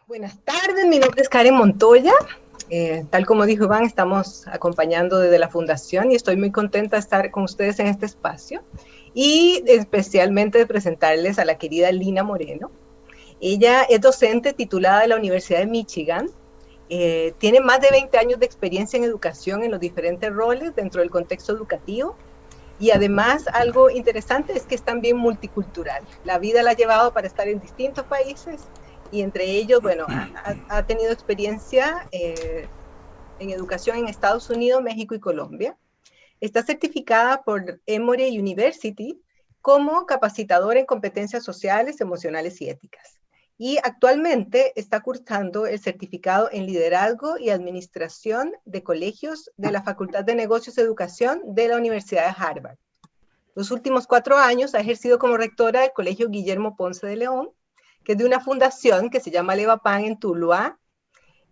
Buenas tardes, mi nombre es Karen Montoya. Tal como dijo Iván, estamos acompañando desde la Fundación y estoy muy contenta de estar con ustedes en este espacio y especialmente de presentarles a la querida Lina Moreno. Ella es docente titulada de la Universidad de Michigan. Tiene más de 20 años de experiencia en educación en los diferentes roles dentro del contexto educativo. Y además, algo interesante es que es también multicultural. La vida la ha llevado para estar en distintos países y entre ellos, bueno, ha tenido experiencia en educación en Estados Unidos, México y Colombia. Está certificada por Emory University como capacitadora en competencias sociales, emocionales y éticas. Y actualmente está cursando el certificado en liderazgo y administración de colegios de la Facultad de Negocios y Educación de la Universidad de Harvard. Los últimos 4 años ha ejercido como rectora del Colegio Guillermo Ponce de León, que es de una fundación que se llama Levapan en Tuluá.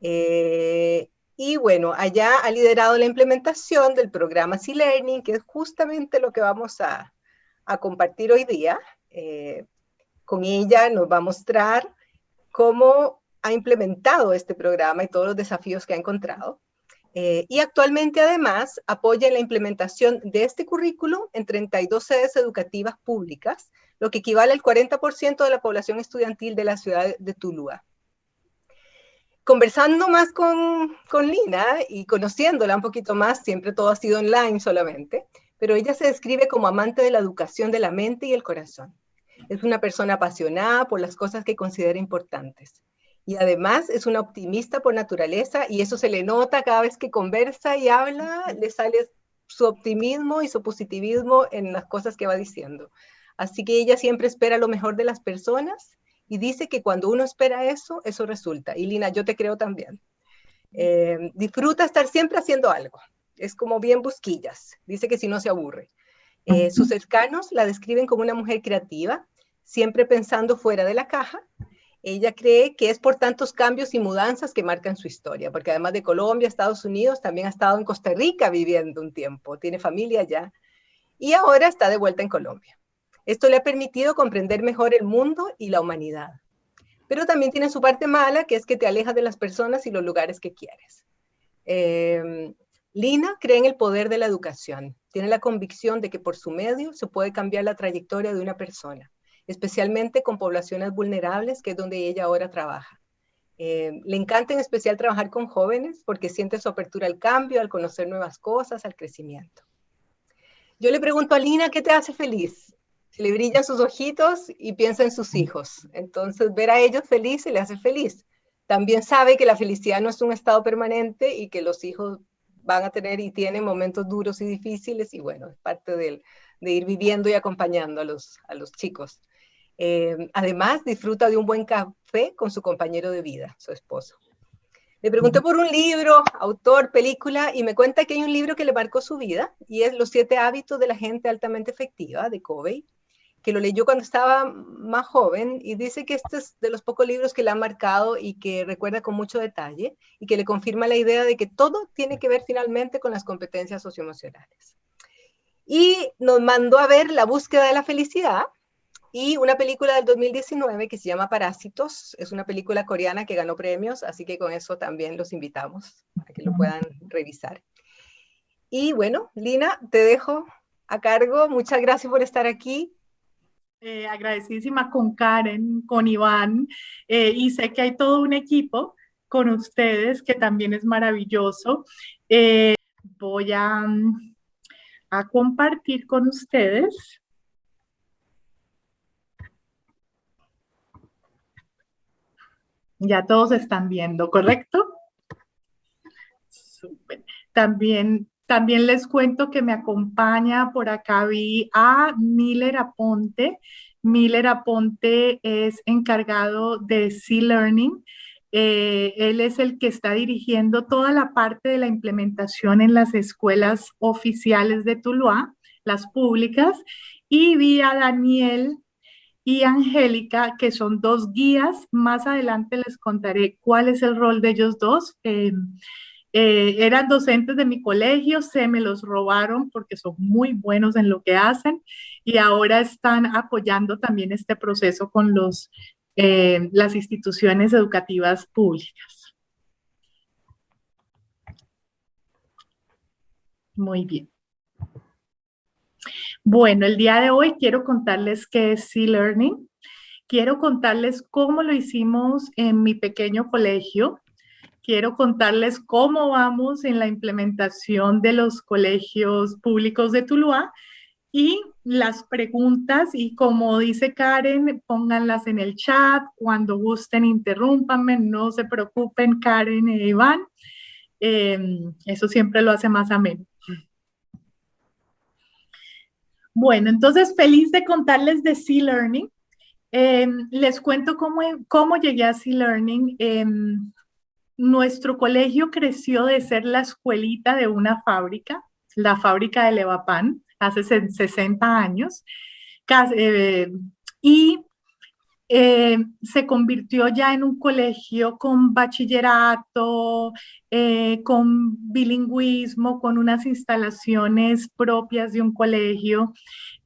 Y bueno, allá ha liderado la implementación del programa C-Learning, que es justamente lo que vamos a compartir hoy día. Con ella nos va a mostrar cómo ha implementado este programa y todos los desafíos que ha encontrado. Y actualmente además apoya la implementación de este currículo en 32 sedes educativas públicas, lo que equivale al 40% de la población estudiantil de la ciudad de Tuluá. Conversando más con Lina y conociéndola un poquito más, siempre todo ha sido online solamente, pero ella se describe como amante de la educación de la mente y el corazón. Es una persona apasionada por las cosas que considera importantes. Y además es una optimista por naturaleza y eso se le nota cada vez que conversa y habla, le sale su optimismo y su positivismo en las cosas que va diciendo. Así que ella siempre espera lo mejor de las personas y dice que cuando uno espera eso, eso resulta. Y Lina, yo te creo también. Disfruta estar siempre haciendo algo. Es como bien busquillas. Dice que si no se aburre. Sus cercanos la describen como una mujer creativa, siempre pensando fuera de la caja. Ella cree que es por tantos cambios y mudanzas que marcan su historia, porque además de Colombia, Estados Unidos, también ha estado en Costa Rica viviendo un tiempo, tiene familia allá y ahora está de vuelta en Colombia. Esto le ha permitido comprender mejor el mundo y la humanidad. Pero también tiene su parte mala, que es que te alejas de las personas y los lugares que quieres. Lina cree en el poder de la educación. Tiene la convicción de que por su medio se puede cambiar la trayectoria de una persona, especialmente con poblaciones vulnerables, que es donde ella ahora trabaja. Le encanta en especial trabajar con jóvenes porque siente su apertura al cambio, al conocer nuevas cosas, al crecimiento. Yo le pregunto a Lina, ¿qué te hace feliz? Se le brillan sus ojitos y piensa en sus hijos. Entonces, ver a ellos felices le hace feliz. También sabe que la felicidad no es un estado permanente y que los hijos van a tener y tienen momentos duros y difíciles y bueno, es parte de ir viviendo y acompañando a los chicos. Además, disfruta de un buen café con su compañero de vida, su esposo. Le pregunté por un libro, autor, película, y me cuenta que hay un libro que le marcó su vida, y es Los 7 hábitos de la gente altamente efectiva, de Covey, que lo leyó cuando estaba más joven, y dice que este es de los pocos libros que le han marcado y que recuerda con mucho detalle, y que le confirma la idea de que todo tiene que ver finalmente con las competencias socioemocionales. Y nos mandó a ver La búsqueda de la felicidad, y una película del 2019 que se llama Parásitos, es una película coreana que ganó premios, así que con eso también los invitamos a que lo puedan revisar. Y bueno, Lina, te dejo a cargo. Muchas gracias por estar aquí. Agradecidísima con Karen, con Iván, y sé que hay todo un equipo con ustedes que también es maravilloso. Voy a compartir con ustedes. Ya todos están viendo, ¿correcto? Súper. También les cuento que me acompaña por acá, vi a Miller Aponte. Miller Aponte es encargado de C-Learning. Él es el que está dirigiendo toda la parte de la implementación en las escuelas oficiales de Tuluá, las públicas. Y vi a Daniel y Angélica, que son dos guías. Más adelante les contaré cuál es el rol de ellos dos. Eran docentes de mi colegio, se me los robaron porque son muy buenos en lo que hacen y ahora están apoyando también este proceso con las instituciones educativas públicas. Muy bien. Bueno, el día de hoy quiero contarles qué es C-Learning. Quiero contarles cómo lo hicimos en mi pequeño colegio. Quiero contarles cómo vamos en la implementación de los colegios públicos de Tuluá y las preguntas, y como dice Karen, pónganlas en el chat, cuando gusten interrúmpanme, no se preocupen Karen e Iván, eso siempre lo hace más ameno. Bueno, entonces feliz de contarles de C-Learning. Les cuento cómo llegué a C-Learning. Nuestro colegio creció de ser la escuelita de una fábrica, la fábrica de Levapan, hace 60 años, y se convirtió ya en un colegio con bachillerato, con bilingüismo, con unas instalaciones propias de un colegio.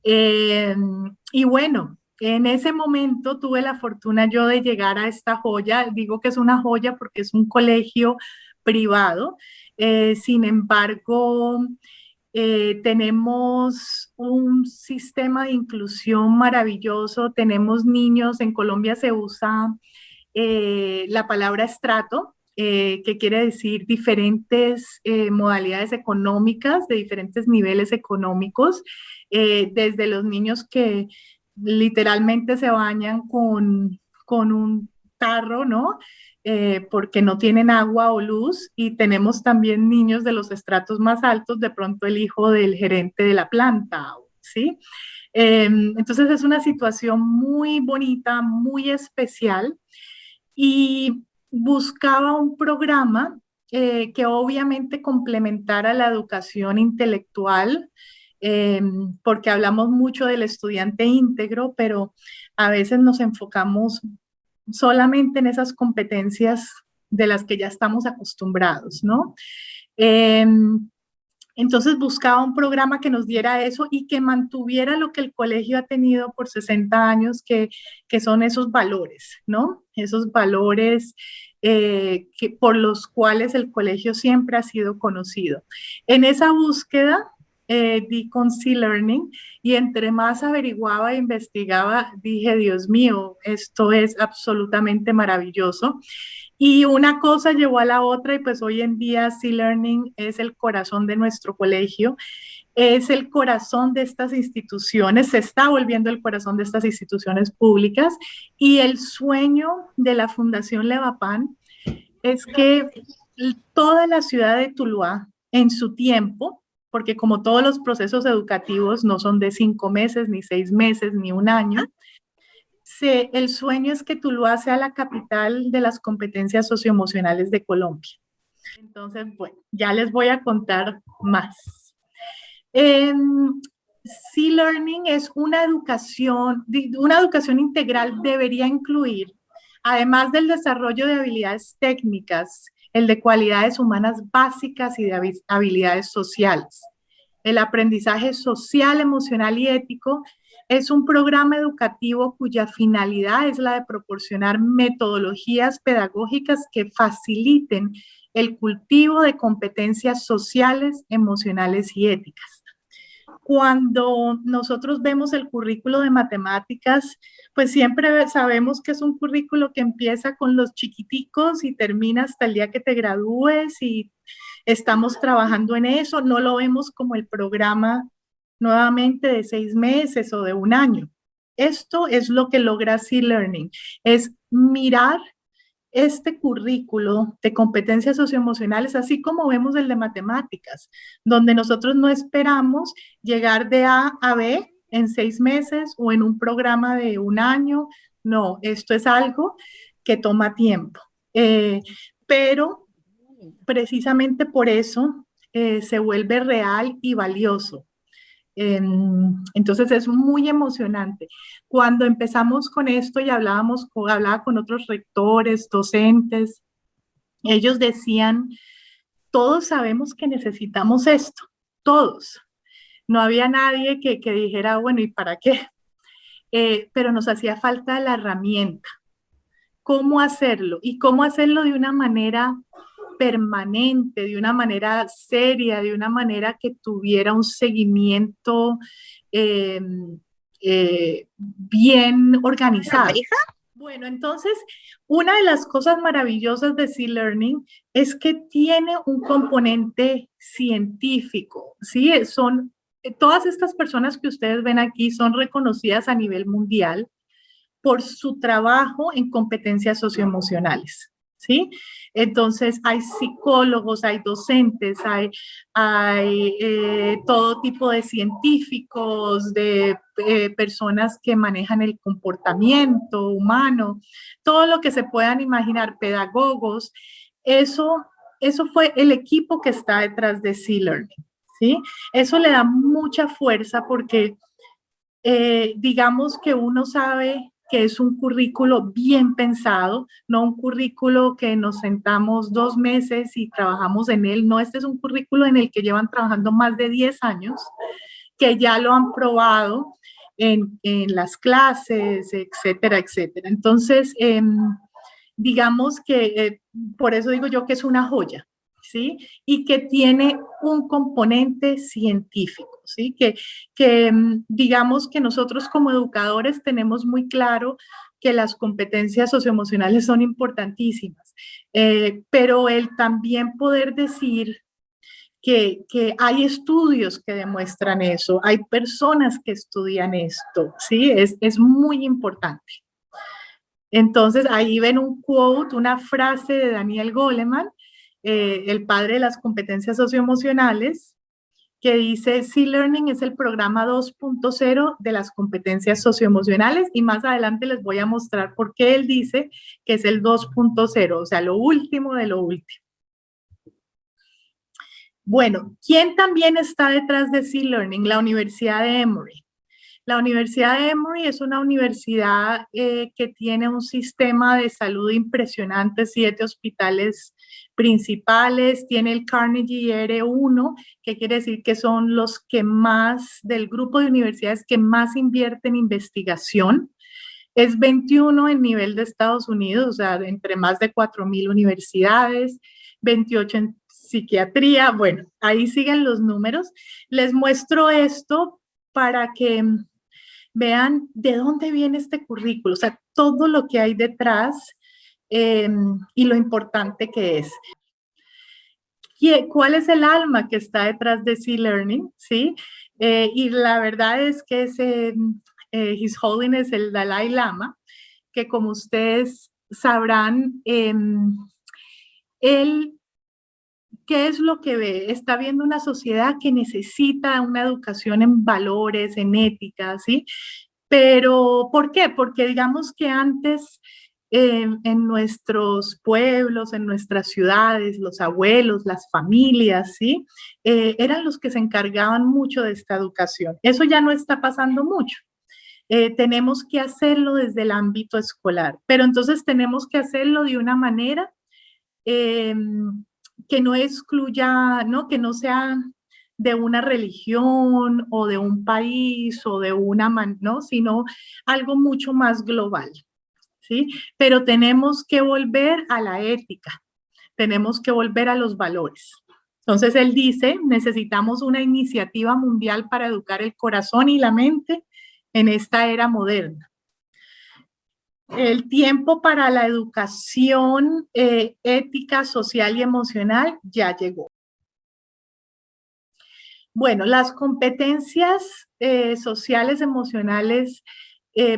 Y bueno, en ese momento tuve la fortuna yo de llegar a esta joya. Digo que es una joya porque es un colegio privado. Sin embargo, tenemos un sistema de inclusión maravilloso. Tenemos niños, en Colombia se usa la palabra estrato, que quiere decir diferentes modalidades económicas, de diferentes niveles económicos, desde los niños que literalmente se bañan con un tarro, ¿no? Porque no tienen agua o luz, y tenemos también niños de los estratos más altos, de pronto el hijo del gerente de la planta, ¿sí? Entonces es una situación muy bonita, muy especial, y buscaba un programa que obviamente complementara la educación intelectual, porque hablamos mucho del estudiante íntegro, pero a veces nos enfocamos solamente en esas competencias de las que ya estamos acostumbrados, ¿no? Entonces buscaba un programa que nos diera eso y que mantuviera lo que el colegio ha tenido por 60 años, que son esos valores, ¿no? Esos valores por los cuales el colegio siempre ha sido conocido. En esa búsqueda di con C-Learning, y entre más averiguaba e investigaba, dije, Dios mío, esto es absolutamente maravilloso. Y una cosa llevó a la otra, y pues hoy en día C-Learning es el corazón de nuestro colegio, es el corazón de estas instituciones, se está volviendo el corazón de estas instituciones públicas, y el sueño de la Fundación Levapan es que toda la ciudad de Tuluá, en su tiempo, porque como todos los procesos educativos no son de 5 meses, ni 6 meses, ni un año, el sueño es que Tuluá sea la capital de las competencias socioemocionales de Colombia. Entonces, bueno, ya les voy a contar más. C-Learning es una educación integral, debería incluir, además del desarrollo de habilidades técnicas, el de cualidades humanas básicas y de habilidades sociales. El aprendizaje social, emocional y ético es un programa educativo cuya finalidad es la de proporcionar metodologías pedagógicas que faciliten el cultivo de competencias sociales, emocionales y éticas. Cuando nosotros vemos el currículo de matemáticas, pues siempre sabemos que es un currículo que empieza con los chiquiticos y termina hasta el día que te gradúes, y estamos trabajando en eso. No lo vemos como el programa nuevamente de 6 meses o de un año. Esto es lo que logra C-Learning, es mirar este currículo de competencias socioemocionales, así como vemos el de matemáticas, donde nosotros no esperamos llegar de A a B en 6 meses o en un programa de un año. No, esto es algo que toma tiempo. Pero precisamente por eso se vuelve real y valioso. Entonces es muy emocionante. Cuando empezamos con esto y hablaba con otros rectores, docentes, ellos decían, todos sabemos que necesitamos esto, todos. No había nadie que dijera, bueno, ¿y para qué? Pero nos hacía falta la herramienta. cómo hacerlo y cómo hacerlo de una manera permanente, de una manera seria, de una manera que tuviera un seguimiento eh, bien organizado. Bueno, entonces, una de las cosas maravillosas de C-Learning es que tiene un componente científico, ¿sí? Todas estas personas que ustedes ven aquí son reconocidas a nivel mundial por su trabajo en competencias socioemocionales, ¿sí? Entonces, hay psicólogos, hay docentes, hay todo tipo de científicos, de personas que manejan el comportamiento humano, todo lo que se puedan imaginar, pedagogos. Eso fue el equipo que está detrás de C-Learning, ¿sí? Eso le da mucha fuerza porque digamos que uno sabe que es un currículo bien pensado, no un currículo que nos sentamos 2 meses y trabajamos en él, no, este es un currículo en el que llevan trabajando más de 10 años, que ya lo han probado en las clases, etcétera, etcétera. Entonces, digamos que por eso digo yo que es una joya, ¿sí? Y que tiene un componente científico, ¿sí? Que digamos que nosotros como educadores tenemos muy claro que las competencias socioemocionales son importantísimas, pero el también poder decir que hay estudios que demuestran eso, hay personas que estudian esto, ¿sí? Es muy importante. Entonces, ahí ven un quote, una frase de Daniel Goleman, el padre de las competencias socioemocionales, que dice, C-Learning es el programa 2.0 de las competencias socioemocionales, y más adelante les voy a mostrar por qué él dice que es el 2.0, o sea, lo último de lo último. Bueno, ¿quién también está detrás de C-Learning? La Universidad de Emory. La Universidad de Emory es una universidad que tiene un sistema de salud impresionante, 7 hospitales principales, tiene el Carnegie R1, que quiere decir que son los que más, del grupo de universidades que más invierten en investigación. Es 21 en nivel de Estados Unidos, o sea, entre más de 4,000 universidades, 28 en psiquiatría. Bueno, ahí siguen los números. Les muestro esto para que vean de dónde viene este currículo, o sea, todo lo que hay detrás y lo importante que es. ¿Cuál es el alma que está detrás de C-Learning? ¿Sí? Y la verdad es que es His Holiness el Dalai Lama, que como ustedes sabrán, él, ¿qué es lo que ve? Está viendo una sociedad que necesita una educación en valores, en ética, ¿sí? Pero, ¿por qué? Porque digamos que antes en nuestros pueblos, en nuestras ciudades, los abuelos, las familias, ¿sí? Eran los que se encargaban mucho de esta educación. Eso ya no está pasando mucho. Tenemos que hacerlo desde el ámbito escolar, pero entonces tenemos que hacerlo de una manera que no excluya, ¿no? Que no sea de una religión o de un país o de una, ¿no? Sino algo mucho más global, ¿sí? Pero tenemos que volver a la ética, tenemos que volver a los valores. Entonces él dice, necesitamos una iniciativa mundial para educar el corazón y la mente en esta era moderna. El tiempo para la educación ética, social y emocional ya llegó. Bueno, las competencias sociales, emocionales,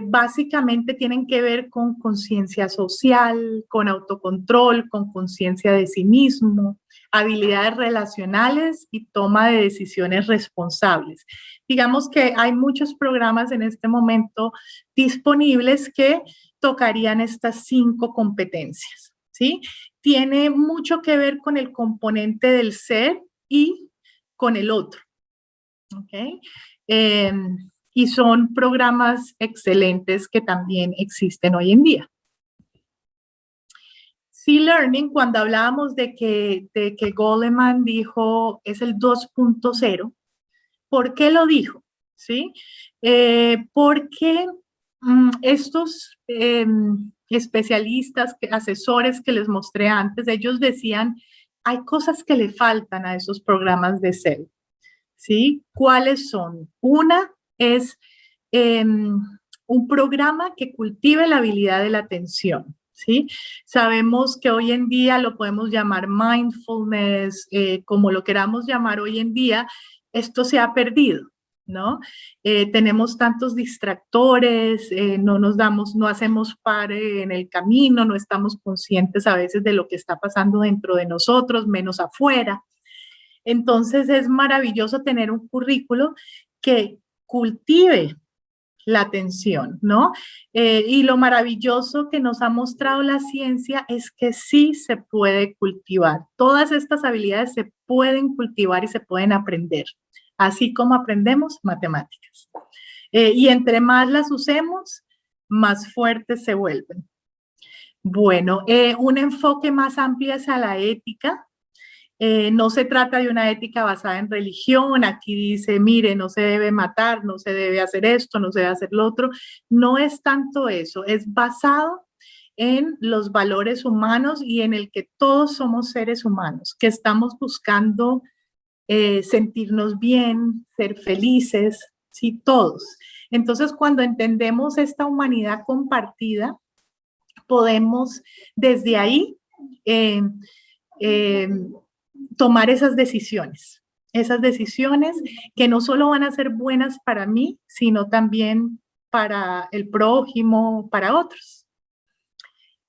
básicamente tienen que ver con conciencia social, con autocontrol, con conciencia de sí mismo, habilidades relacionales y toma de decisiones responsables. Digamos que hay muchos programas en este momento disponibles que tocarían estas 5 competencias, ¿sí? Tiene mucho que ver con el componente del ser y con el otro. ¿Okay? Y son programas excelentes que también existen hoy en día. C-Learning, cuando hablábamos de que Goleman dijo es el 2.0, ¿por qué lo dijo? ¿Sí? Porque estos especialistas, asesores que les mostré antes, ellos decían, hay cosas que le faltan a esos programas de CEL, ¿sí? ¿Cuáles son? Una es un programa que cultive la habilidad de la atención, ¿sí? Sabemos que hoy en día lo podemos llamar mindfulness, como lo queramos llamar hoy en día, esto se ha perdido, ¿no? Tenemos tantos distractores, no hacemos pare en el camino, no estamos conscientes a veces de lo que está pasando dentro de nosotros, menos afuera. Entonces es maravilloso tener un currículo que cultive la atención, ¿no? Y lo maravilloso que nos ha mostrado la ciencia es que sí se puede cultivar. Todas estas habilidades se pueden cultivar y se pueden aprender, así como aprendemos matemáticas. Y entre más las usemos, más fuertes se vuelven. Bueno, un enfoque más amplio es a la ética. No se trata de una ética basada en religión, aquí dice, mire, no se debe matar, no se debe hacer esto, no se debe hacer lo otro. No es tanto eso, es basado en los valores humanos y en el que todos somos seres humanos, que estamos buscando sentirnos bien, ser felices, sí, todos. Entonces, cuando entendemos esta humanidad compartida, podemos desde ahí eh, eh, tomar esas decisiones que no solo van a ser buenas para mí, sino también para el prójimo, para otros.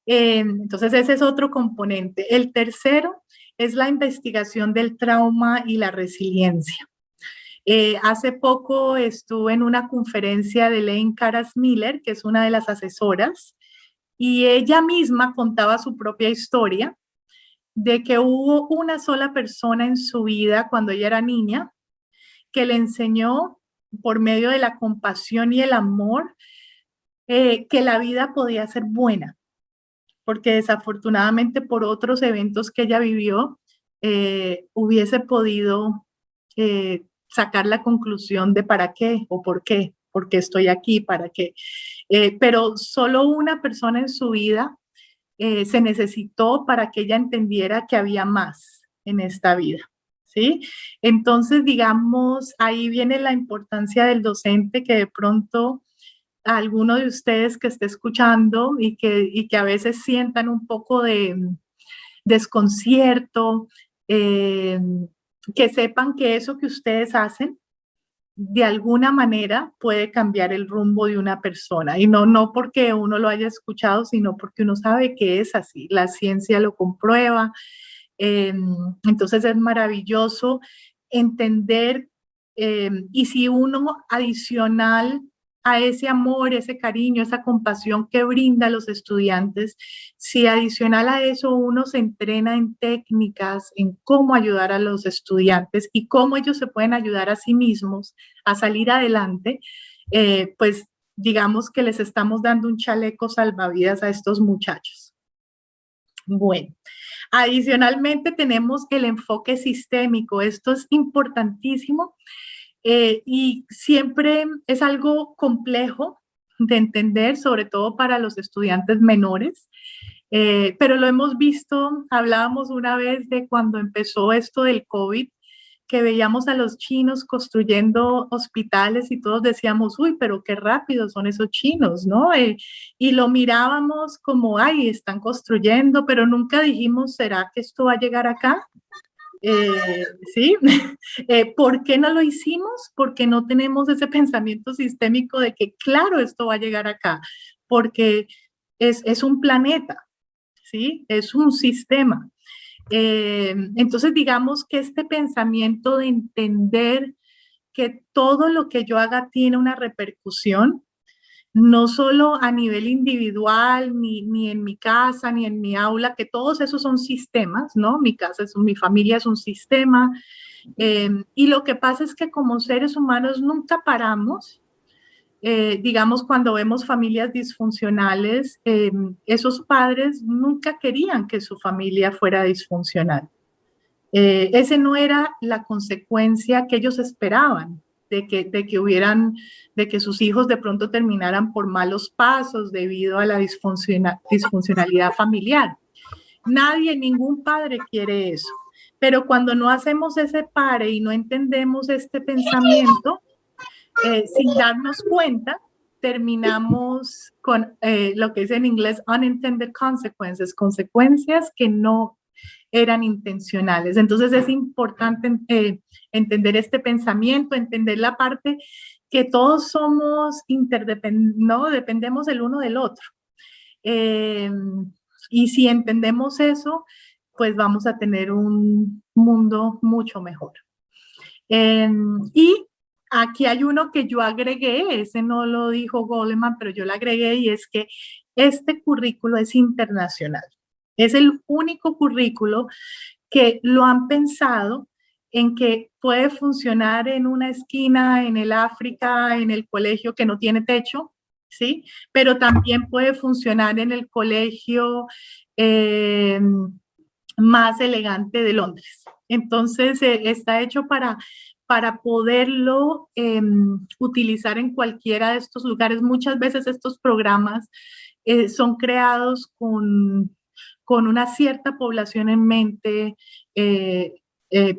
Entonces ese es otro componente. El tercero es la investigación del trauma y la resiliencia. Hace poco estuve en una conferencia de Elaine Karas-Miller, que es una de las asesoras, y ella misma contaba su propia historia de que hubo una sola persona en su vida cuando ella era niña que le enseñó por medio de la compasión y el amor que la vida podía ser buena, porque desafortunadamente por otros eventos que ella vivió hubiese podido sacar la conclusión de para qué o por qué estoy aquí, para qué. Pero solo una persona en su vida se necesitó para que ella entendiera que había más en esta vida, ¿sí? Entonces, digamos, ahí viene la importancia del docente, que de pronto a alguno de ustedes que esté escuchando y que a veces sientan un poco de desconcierto, que sepan que eso que ustedes hacen de alguna manera puede cambiar el rumbo de una persona, y no porque uno lo haya escuchado, sino porque uno sabe que es así, la ciencia lo comprueba. Entonces es maravilloso entender, y si uno adicional a ese amor, ese cariño, esa compasión que brinda a los estudiantes, si adicional a eso uno se entrena en técnicas, en cómo ayudar a los estudiantes y cómo ellos se pueden ayudar a sí mismos a salir adelante, pues digamos que les estamos dando un chaleco salvavidas a estos muchachos. Bueno, adicionalmente tenemos el enfoque sistémico. Esto es importantísimo y siempre es algo complejo de entender, sobre todo para los estudiantes menores. Pero lo hemos visto, hablábamos una vez de cuando empezó esto del COVID, que veíamos a los chinos construyendo hospitales y todos decíamos, uy, pero qué rápido son esos chinos, ¿no? Y lo mirábamos como, ay, están construyendo, pero nunca dijimos, ¿será que esto va a llegar acá? ¿Sí? ¿Por qué no lo hicimos? Porque no tenemos ese pensamiento sistémico de que, claro, esto va a llegar acá, porque es un planeta, ¿sí? Es un sistema. Entonces, digamos que este pensamiento de entender que todo lo que yo haga tiene una repercusión, no solo a nivel individual, ni en mi casa, ni en mi aula, que todos esos son sistemas, ¿no? Mi familia es un sistema. Y lo que pasa es que como seres humanos nunca paramos. Digamos, cuando vemos familias disfuncionales, esos padres nunca querían que su familia fuera disfuncional. Ese no era la consecuencia que ellos esperaban. de que sus hijos de pronto terminaran por malos pasos debido a la disfuncionalidad familiar. Nadie, ningún padre quiere eso. Pero cuando no hacemos ese pare y no entendemos este pensamiento, sin darnos cuenta, terminamos con lo que es en inglés unintended consequences, consecuencias que no eran intencionales. Entonces es importante entender este pensamiento, entender la parte que todos somos interdependientes, ¿no? Dependemos el uno del otro. Y si entendemos eso, pues vamos a tener un mundo mucho mejor. Y aquí hay uno que yo agregué, ese no lo dijo Goleman, pero yo lo agregué, y es que este currículo es internacional. Es el único currículo que lo han pensado en que puede funcionar en una esquina, en el África, en el colegio que no tiene techo, ¿sí? Pero también puede funcionar en el colegio más elegante de Londres. Entonces, está hecho para poderlo utilizar en cualquiera de estos lugares. Muchas veces estos programas son creados con una cierta población en mente,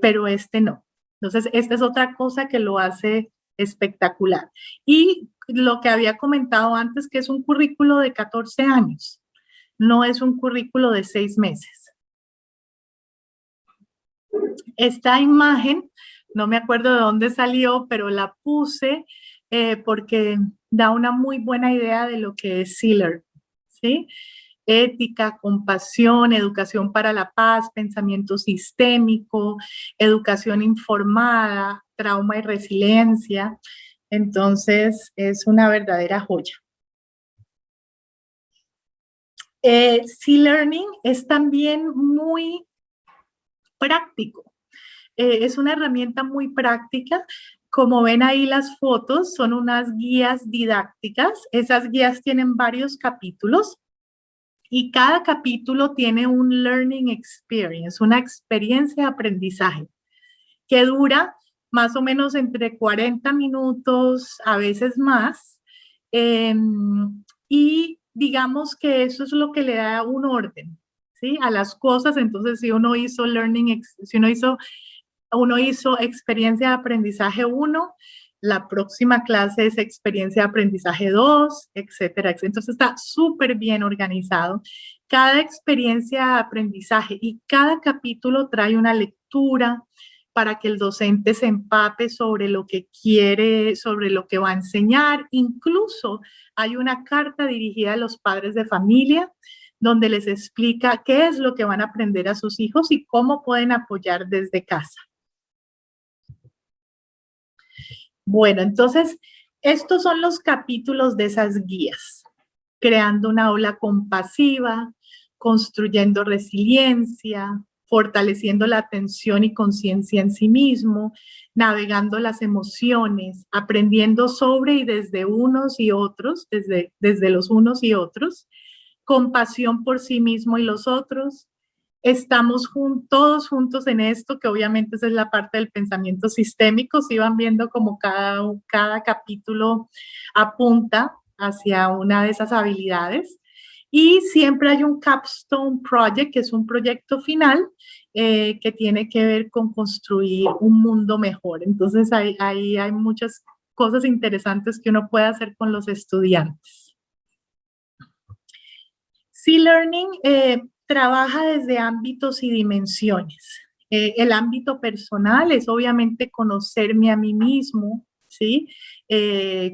pero este no. Entonces, esta es otra cosa que lo hace espectacular. Y lo que había comentado antes, que es un currículo de 14 años, no es un currículo de 6 meses. Esta imagen, no me acuerdo de dónde salió, pero la puse porque da una muy buena idea de lo que es C-Learning, ¿sí? Ética, compasión, educación para la paz, pensamiento sistémico, educación informada, trauma y resiliencia. Entonces, es una verdadera joya. C-Learning es también muy práctico. Es una herramienta muy práctica. Como ven ahí las fotos, son unas guías didácticas. Esas guías tienen varios capítulos y cada capítulo tiene un learning experience, una experiencia de aprendizaje que dura más o menos entre 40 minutos, a veces más. Y digamos que eso es lo que le da un orden, ¿sí? A las cosas. Entonces, si uno hizo uno hizo experiencia de aprendizaje 1, la próxima clase es experiencia de aprendizaje 2, etcétera, etcétera. Entonces está súper bien organizado. Cada experiencia de aprendizaje y cada capítulo trae una lectura para que el docente se empape sobre lo que quiere, sobre lo que va a enseñar. Incluso hay una carta dirigida a los padres de familia donde les explica qué es lo que van a aprender a sus hijos y cómo pueden apoyar desde casa. Bueno, entonces, estos son los capítulos de esas guías. Creando una aula compasiva, construyendo resiliencia, fortaleciendo la atención y conciencia en sí mismo, navegando las emociones, aprendiendo sobre y desde unos y otros, desde los unos y otros, compasión por sí mismo y los otros. Estamos todos juntos en esto, que obviamente esa es la parte del pensamiento sistémico. Si van viendo como cada capítulo apunta hacia una de esas habilidades. Y siempre hay un capstone project, que es un proyecto final que tiene que ver con construir un mundo mejor. Entonces, ahí hay muchas cosas interesantes que uno puede hacer con los estudiantes. C-Learning trabaja desde ámbitos y dimensiones. El ámbito personal es obviamente conocerme a mí mismo, ¿sí?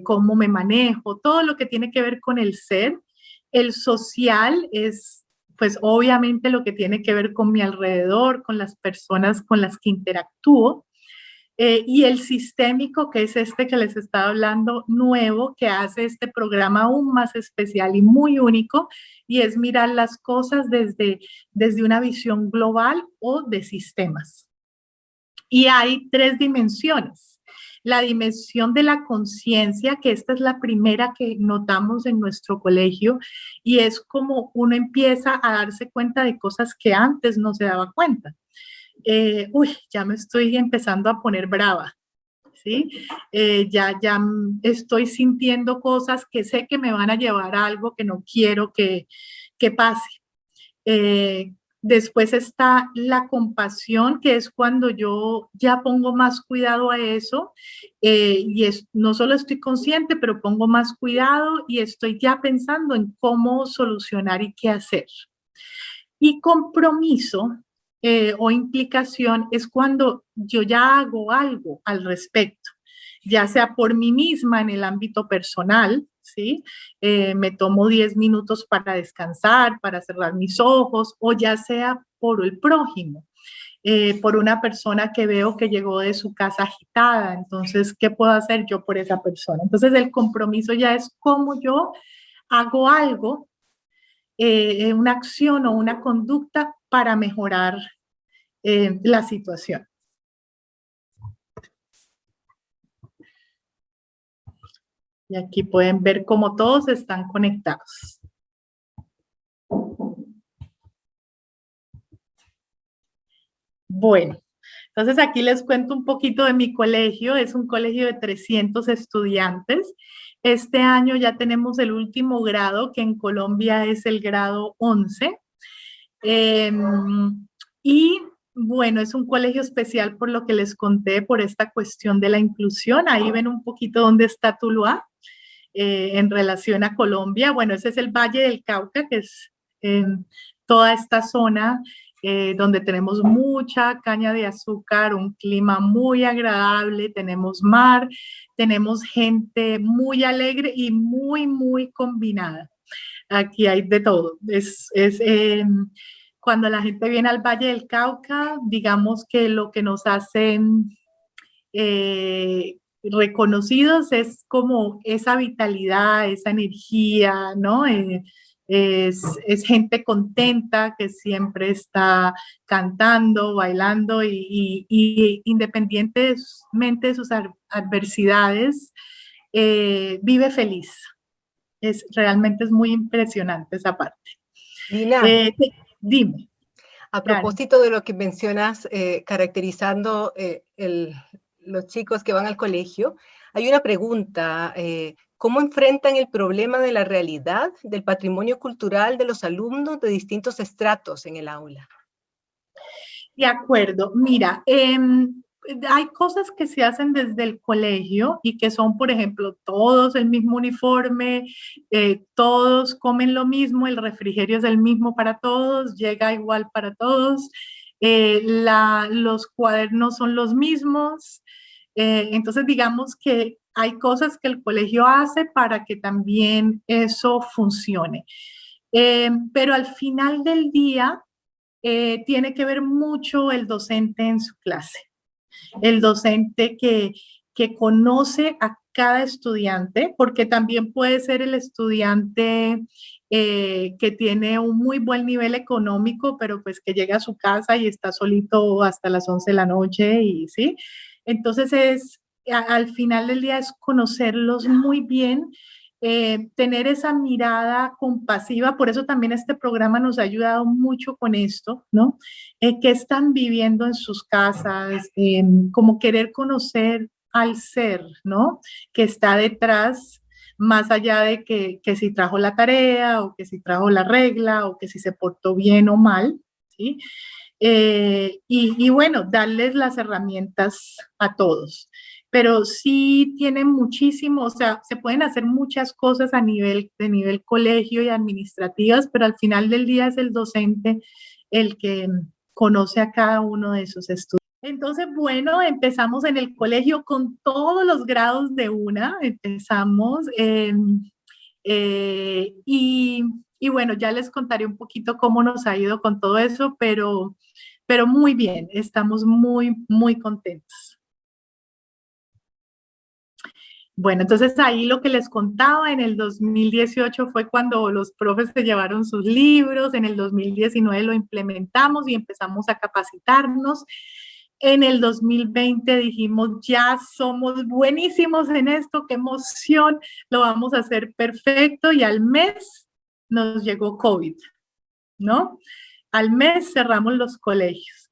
Cómo me manejo, todo lo que tiene que ver con el ser. El social es, pues obviamente lo que tiene que ver con mi alrededor, con las personas con las que interactúo. Y el sistémico, que es este que les estaba hablando, nuevo, que hace este programa aún más especial y muy único, y es mirar las cosas desde una visión global o de sistemas. Y hay 3 dimensiones. La dimensión de la conciencia, que esta es la primera que notamos en nuestro colegio, y es como uno empieza a darse cuenta de cosas que antes no se daba cuenta. Ya me estoy empezando a poner brava, ¿sí? Ya estoy sintiendo cosas que sé que me van a llevar a algo que no quiero que pase. Después está la compasión, que es cuando yo ya pongo más cuidado a eso, no solo estoy consciente, pero pongo más cuidado y estoy ya pensando en cómo solucionar y qué hacer. Y compromiso o implicación es cuando yo ya hago algo al respecto, ya sea por mí misma en el ámbito personal, ¿sí? Me tomo 10 minutos para descansar, para cerrar mis ojos, o ya sea por el prójimo, por una persona que veo que llegó de su casa agitada. Entonces, ¿qué puedo hacer yo por esa persona? Entonces, el compromiso ya es cómo yo hago algo, una acción o una conducta para mejorar la situación. Y aquí pueden ver cómo todos están conectados. Bueno, entonces aquí les cuento un poquito de mi colegio. Es un colegio de 300 estudiantes. Este año ya tenemos el último grado, que en Colombia es el grado 11. Y bueno, es un colegio especial por lo que les conté, por esta cuestión de la inclusión. Ahí ven un poquito dónde está Tuluá en relación a Colombia. Bueno, ese es el Valle del Cauca, que es toda esta zona donde tenemos mucha caña de azúcar, un clima muy agradable, tenemos mar, tenemos gente muy alegre y muy, muy combinada. Aquí hay de todo. Cuando la gente viene al Valle del Cauca, digamos que lo que nos hacen reconocidos es como esa vitalidad, esa energía, ¿no? Es gente contenta que siempre está cantando, bailando y independientemente de sus adversidades, vive feliz. Realmente es muy impresionante esa parte. Lina, Dime. a propósito de lo que mencionas, caracterizando los chicos que van al colegio, hay una pregunta. ¿Cómo enfrentan el problema de la realidad del patrimonio cultural de los alumnos de distintos estratos en el aula? De acuerdo. Mira, hay cosas que se hacen desde el colegio y que son, por ejemplo, todos el mismo uniforme, todos comen lo mismo, el refrigerio es el mismo para todos, llega igual para todos, los cuadernos son los mismos. Entonces, digamos que hay cosas que el colegio hace para que también eso funcione. Pero al final del día, tiene que ver mucho el docente en su clase. El docente que conoce a cada estudiante, porque también puede ser el estudiante que tiene un muy buen nivel económico, pero pues que llega a su casa y está solito hasta las 11 de la noche, y ¿sí? Entonces al final del día es conocerlos muy bien, tener esa mirada compasiva. Por eso también este programa nos ha ayudado mucho con esto, ¿no? ¿Qué están viviendo en sus casas? Como querer conocer al ser, ¿no? Que está detrás, más allá de que si trajo la tarea o que si trajo la regla o que si se portó bien o mal, ¿sí? Y bueno, darles las herramientas a todos. Pero sí tienen muchísimo, o sea, se pueden hacer muchas cosas de nivel colegio y administrativas, pero al final del día es el docente el que conoce a cada uno de esos estudiantes. Entonces, bueno, empezamos en el colegio con todos los grados de una, empezamos y bueno, ya les contaré un poquito cómo nos ha ido con todo eso, pero muy bien, estamos muy, muy contentos. Bueno, entonces ahí lo que les contaba, en el 2018 fue cuando los profes se llevaron sus libros, en el 2019 lo implementamos y empezamos a capacitarnos. En el 2020 dijimos, ya somos buenísimos en esto, qué emoción, lo vamos a hacer perfecto, y al mes nos llegó COVID, ¿no? Al mes cerramos los colegios.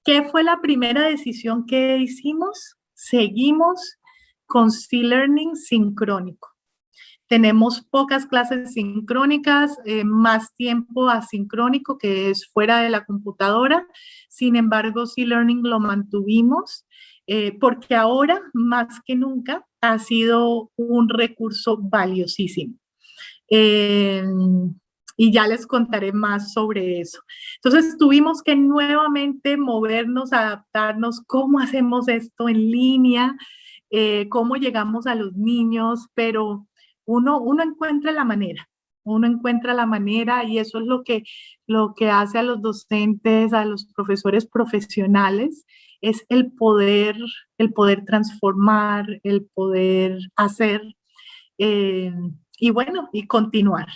¿Qué fue la primera decisión que hicimos? seguimos con C-Learning sincrónico. Tenemos pocas clases sincrónicas, más tiempo asincrónico, que es fuera de la computadora. Sin embargo, C-Learning lo mantuvimos porque ahora, más que nunca, ha sido un recurso valiosísimo. Y ya les contaré más sobre eso. Entonces, tuvimos que nuevamente movernos, adaptarnos, cómo hacemos esto en línea, cómo llegamos a los niños, pero uno encuentra la manera. Uno encuentra la manera y eso es lo que hace a los docentes, a los profesores profesionales, es el poder transformar, el poder hacer y bueno, y continuar.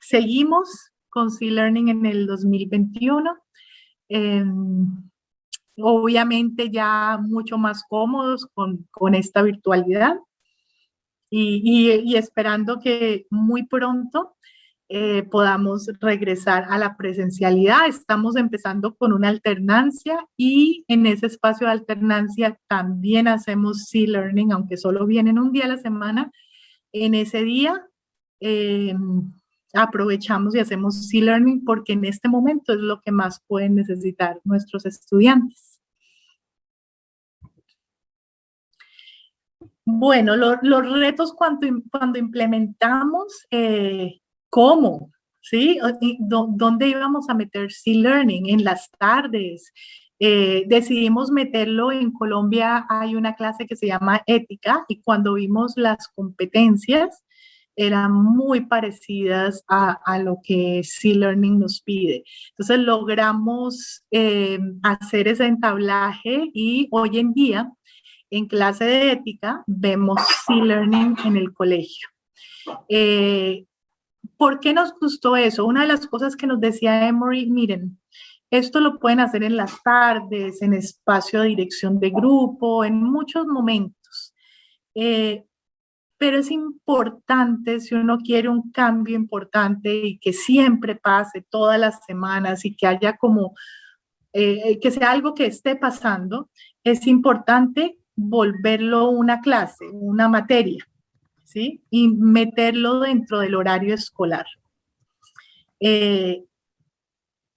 Seguimos con C-Learning en el 2021. Obviamente ya mucho más cómodos con esta virtualidad y esperando que muy pronto podamos regresar a la presencialidad. Estamos empezando con una alternancia y en ese espacio de alternancia también hacemos C-Learning, aunque solo vienen un día a la semana. En ese día aprovechamos y hacemos C-Learning porque en este momento es lo que más pueden necesitar nuestros estudiantes. Bueno, los retos cuando implementamos, ¿cómo? ¿Sí? ¿Dónde íbamos a meter C-Learning? En las tardes. Decidimos meterlo en Colombia, hay una clase que se llama Ética y cuando vimos las competencias eran muy parecidas a lo que C-Learning nos pide. Entonces logramos hacer ese entablaje y hoy en día en clase de ética vemos C-Learning en el colegio. ¿Por qué nos gustó eso? Una de las cosas que nos decía Emory, miren, esto lo pueden hacer en las tardes, en espacio de dirección de grupo, en muchos momentos. Pero es importante, si uno quiere un cambio importante y que siempre pase todas las semanas y que haya como, que sea algo que esté pasando, es importante volverlo una clase, una materia, ¿sí? Y meterlo dentro del horario escolar.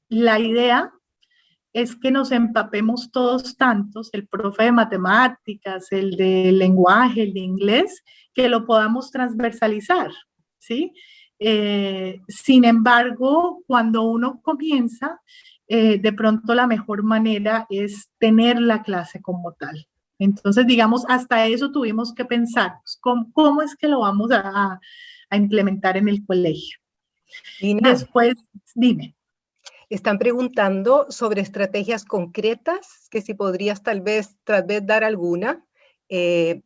La idea es que nos empapemos todos tantos, el profe de matemáticas, el de lenguaje, el de inglés, que lo podamos transversalizar, ¿sí? Sin embargo, cuando uno comienza, de pronto la mejor manera es tener la clase como tal. Entonces, digamos, hasta eso tuvimos que pensar, ¿cómo es que lo vamos a implementar en el colegio? Lina, después, dime. Están preguntando sobre estrategias concretas, que si podrías tal vez dar alguna.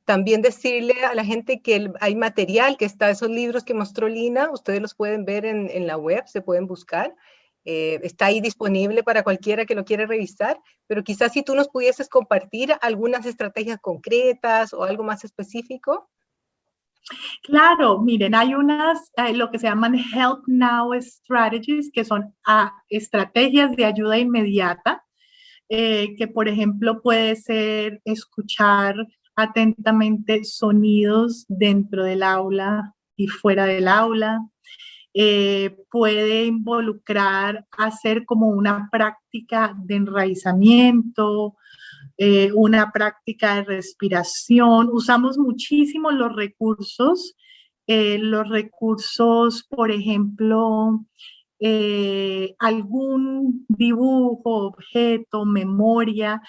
También decirle a la gente que hay material, que está esos libros que mostró Lina, ustedes los pueden ver en la web, se pueden buscar. Está ahí disponible para cualquiera que lo quiera revisar, pero quizás si tú nos pudieses compartir algunas estrategias concretas o algo más específico. Claro, miren, hay unas, lo que se llaman Help Now Strategies, que son estrategias de ayuda inmediata, que por ejemplo puede ser escuchar atentamente sonidos dentro del aula y fuera del aula. Puede involucrar hacer como una práctica de enraizamiento, una práctica de respiración. Usamos muchísimo los recursos, por ejemplo, algún dibujo, objeto, memoria,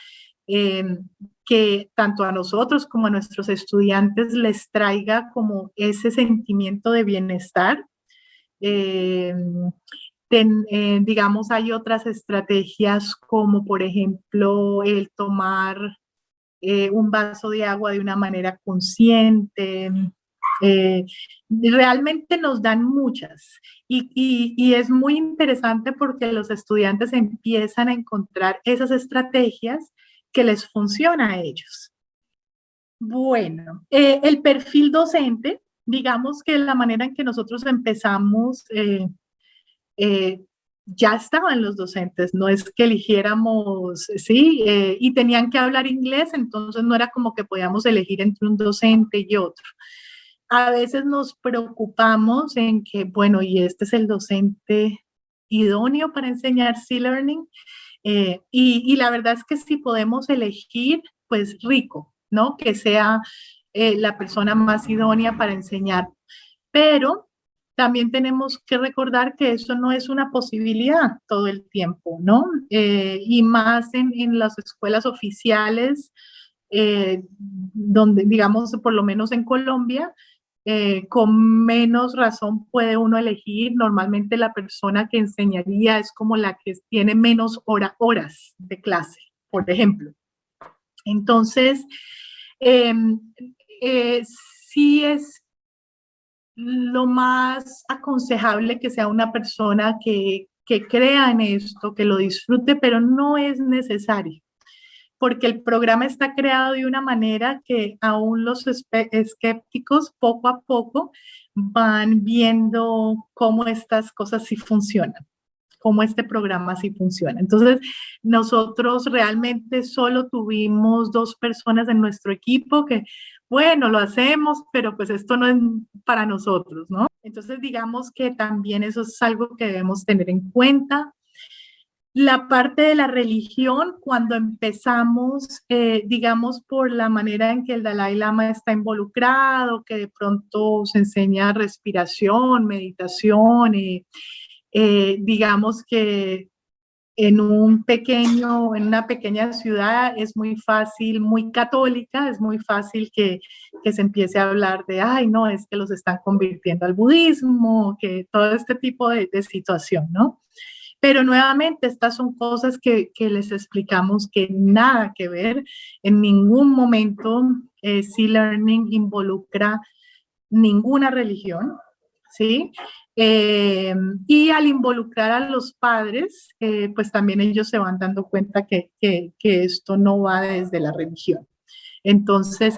que tanto a nosotros como a nuestros estudiantes les traiga como ese sentimiento de bienestar. Digamos, hay otras estrategias como, por ejemplo, el tomar un vaso de agua de una manera consciente. Realmente nos dan muchas y es muy interesante porque los estudiantes empiezan a encontrar esas estrategias que les funcionan a ellos. Bueno, el perfil docente, digamos que la manera en que nosotros empezamos ya estaban los docentes, no es que eligiéramos, sí, y tenían que hablar inglés, entonces no era como que podíamos elegir entre un docente y otro. A veces nos preocupamos en que, bueno, y este es el docente idóneo para enseñar C-Learning, y la verdad es que si podemos elegir, pues rico, ¿no? Que sea la persona más idónea para enseñar. Pero también tenemos que recordar que eso no es una posibilidad todo el tiempo, ¿no? Y más en las escuelas oficiales, donde, digamos, por lo menos en Colombia, con menos razón puede uno elegir. Normalmente la persona que enseñaría es como la que tiene menos horas de clase, por ejemplo. Entonces, eh, sí es lo más aconsejable que sea una persona que crea en esto, que lo disfrute, pero no es necesario, porque el programa está creado de una manera que aún los escépticos poco a poco van viendo cómo estas cosas sí funcionan, cómo este programa sí funciona. Entonces, nosotros realmente solo tuvimos 2 personas en nuestro equipo que, bueno, lo hacemos, pero pues esto no es para nosotros, ¿no? Entonces, digamos que también eso es algo que debemos tener en cuenta. La parte de la religión, cuando empezamos, digamos, por la manera en que el Dalai Lama está involucrado, que de pronto se enseña respiración, meditación, digamos que en una pequeña ciudad es muy fácil, muy católica, es muy fácil que se empiece a hablar de, ay, no, es que los están convirtiendo al budismo, que todo este tipo de situación, ¿no? Pero nuevamente, estas son cosas que les explicamos que nada que ver. En ningún momento C-Learning involucra ninguna religión, ¿sí? Y al involucrar a los padres, pues también ellos se van dando cuenta que esto no va desde la religión. Entonces,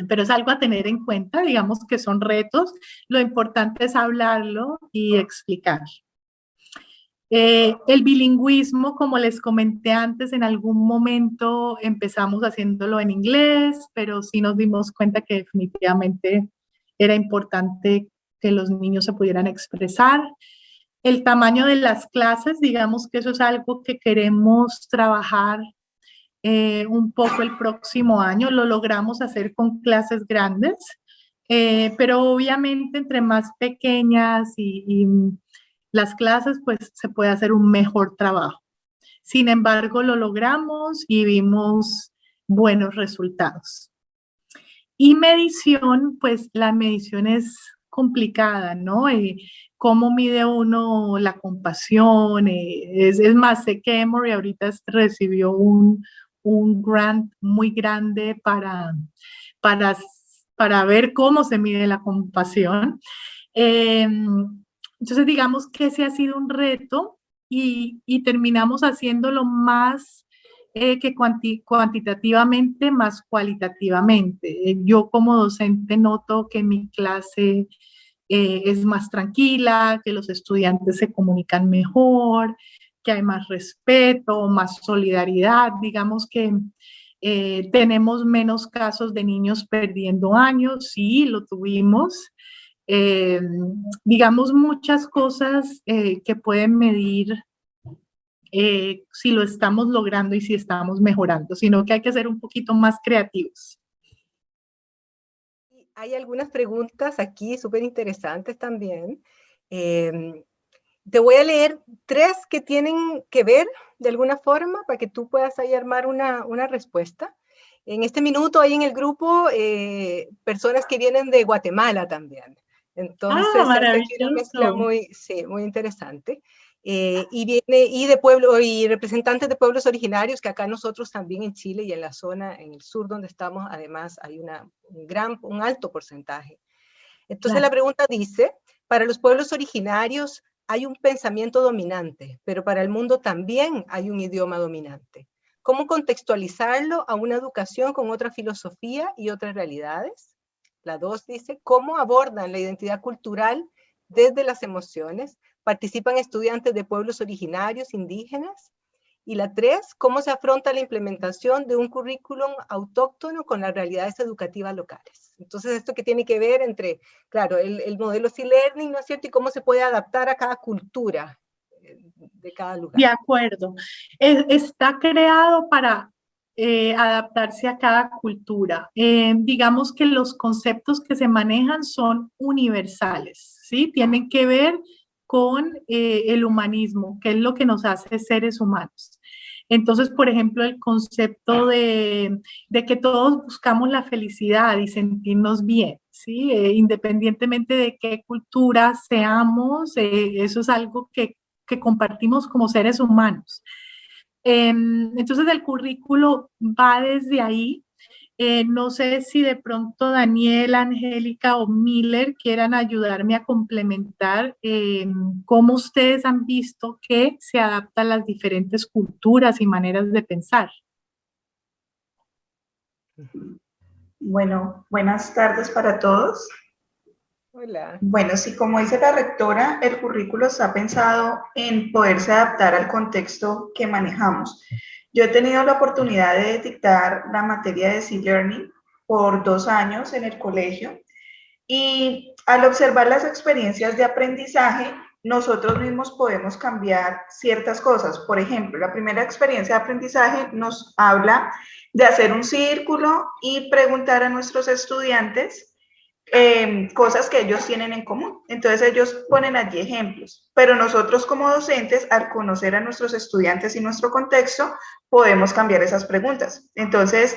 pero es algo a tener en cuenta, digamos que son retos. Lo importante es hablarlo y explicar. El bilingüismo, como les comenté antes, en algún momento empezamos haciéndolo en inglés, pero sí nos dimos cuenta que definitivamente era importante que los niños se pudieran expresar. El tamaño de las clases, digamos que eso es algo que queremos trabajar un poco el próximo año. Lo logramos hacer con clases grandes, pero obviamente entre más pequeñas y las clases, pues se puede hacer un mejor trabajo. Sin embargo, lo logramos y vimos buenos resultados. Y medición, pues la medición es complicada, ¿no? ¿Cómo mide uno la compasión? Es más, sé que Emory ahorita recibió un grant muy grande para, para ver cómo se mide la compasión. Entonces, digamos que ese ha sido un reto y terminamos haciéndolo más que cuantitativamente, más cualitativamente. Yo como docente noto que mi clase es más tranquila, que los estudiantes se comunican mejor, que hay más respeto, más solidaridad. Digamos que tenemos menos casos de niños perdiendo años, sí, lo tuvimos. Eh, digamos, muchas cosas que pueden medir si lo estamos logrando y si estamos mejorando, sino que hay que ser un poquito más creativos. Hay algunas preguntas aquí súper interesantes también. Te voy a leer 3 que tienen que ver de alguna forma para que tú puedas ahí armar una respuesta. En este minuto hay en el grupo personas que vienen de Guatemala también. Entonces, hay aquí una mezcla muy, sí, muy interesante. Y de pueblo, y representantes de pueblos originarios, que acá nosotros también en Chile y en la zona, en el sur donde estamos, además hay un alto porcentaje. Entonces claro. La pregunta dice, para los pueblos originarios hay un pensamiento dominante, pero para el mundo también hay un idioma dominante. ¿Cómo contextualizarlo a una educación con otra filosofía y otras realidades? La 2 dice, ¿cómo abordan la identidad cultural desde las emociones participan estudiantes de pueblos originarios, indígenas. Y la 3, cómo se afronta la implementación de un currículum autóctono con las realidades educativas locales. Entonces, esto que tiene que ver entre, claro, el modelo C-Learning, ¿no es cierto? Y cómo se puede adaptar a cada cultura de cada lugar. De acuerdo. Está creado para adaptarse a cada cultura. Digamos que los conceptos que se manejan son universales, ¿sí? Tienen que ver con el humanismo, que es lo que nos hace seres humanos. Entonces, por ejemplo, el concepto de que todos buscamos la felicidad y sentirnos bien, ¿sí? Independientemente de qué cultura seamos, eso es algo que compartimos como seres humanos. Entonces el currículo va desde ahí. No sé si de pronto Daniel, Angélica o Miller quieran ayudarme a complementar cómo ustedes han visto que se adaptan las diferentes culturas y maneras de pensar. Bueno, buenas tardes para todos. Hola. Bueno, sí, como dice la rectora, el currículo está pensado en poderse adaptar al contexto que manejamos. Yo he tenido la oportunidad de dictar la materia de C-Learning por 2 años en el colegio y al observar las experiencias de aprendizaje, nosotros mismos podemos cambiar ciertas cosas. Por ejemplo, la primera experiencia de aprendizaje nos habla de hacer un círculo y preguntar a nuestros estudiantes cosas que ellos tienen en común. Entonces ellos ponen allí ejemplos, pero nosotros como docentes, al conocer a nuestros estudiantes y nuestro contexto, podemos cambiar esas preguntas. Entonces,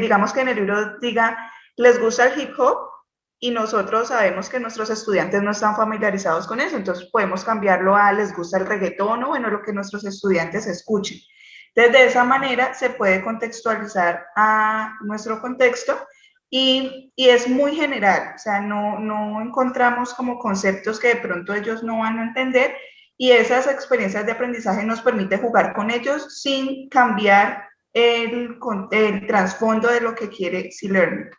digamos que en el libro diga, ¿les gusta el hip hop? Y nosotros sabemos que nuestros estudiantes no están familiarizados con eso, entonces podemos cambiarlo a ¿les gusta el reggaetón? O bueno, lo que nuestros estudiantes escuchen. Entonces, de esa manera se puede contextualizar a nuestro contexto y es muy general, o sea, no encontramos como conceptos que de pronto ellos no van a entender y esas experiencias de aprendizaje nos permite jugar con ellos sin cambiar el trasfondo de lo que quiere C-Learning.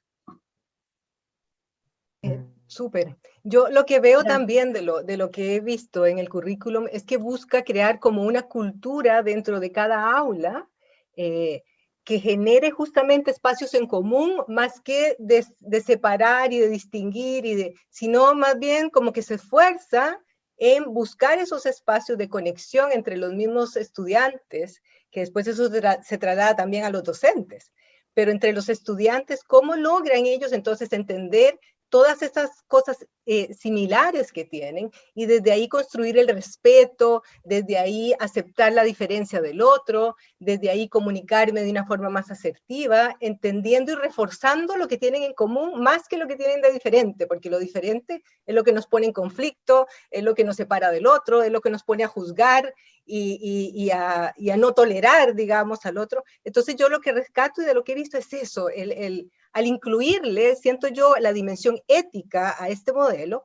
Súper. Yo lo que veo también de lo que he visto en el currículum es que busca crear como una cultura dentro de cada aula que genere justamente espacios en común, más que de separar y de distinguir, sino más bien como que se esfuerza en buscar esos espacios de conexión entre los mismos estudiantes, que después eso se traslada también a los docentes, pero entre los estudiantes, ¿cómo logran ellos entonces entender todas estas cosas similares que tienen y desde ahí construir el respeto, desde ahí aceptar la diferencia del otro, desde ahí comunicarme de una forma más asertiva, entendiendo y reforzando lo que tienen en común más que lo que tienen de diferente, porque lo diferente es lo que nos pone en conflicto, es lo que nos separa del otro, es lo que nos pone a juzgar y a no tolerar, digamos, al otro. Entonces yo lo que rescato y de lo que he visto es eso, al incluirle, siento yo, la dimensión ética a este modelo,